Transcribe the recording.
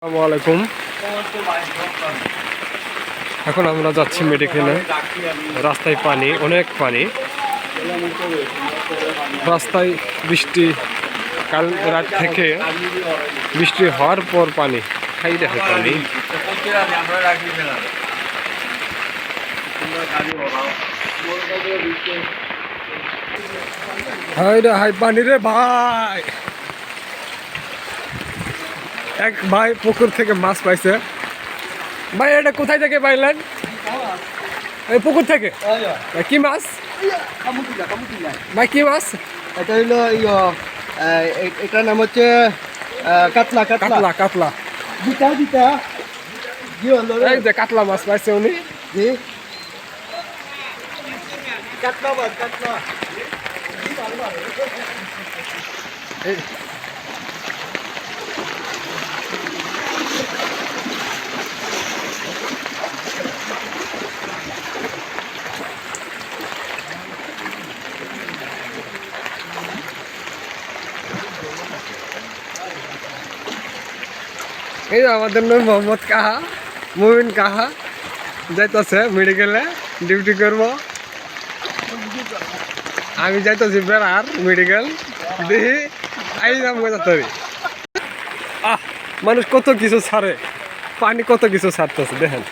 আসসালামু আলাইকুম। এখন আমরা যাচ্ছি মেডিকেলে। রাস্তায় পানি, অনেক পানি। রাস্তায় বৃষ্টি, কাল রাত থেকে বৃষ্টি হওয়ার পর পানি, খাই দেখে পানি। হাই রে হাই পানি রে ভাই। এক ভাই পুকুর থেকে মাছ পাইছে। ভাই এটা কোথায় থেকে পাইলেন? এই পুকুর থেকে। কি মাছ ভাই, কি মাছ? এটা হইলো এটার নাম হচ্ছে কাতলা কাতলা কাতলা কাতলা। দিতা দিতা কি হলো রে? এই যে কাতলা মাছ পাইছে উনি। জি কাতলা মাছ কাতলা। এই যে আমাদের নাম মোহাম্মদ কাহা, মুমিন কাহা যাইতেছে মেডিকেলে ডিউটি করব। আমি যাইতেছি বেড়ার মেডিকেল, দেখি আই নাম তাড়াতাড়ি। মানুষ কত কিছু ছাড়ে, পানি কত কিছু ছাড়তেছে দেখেন।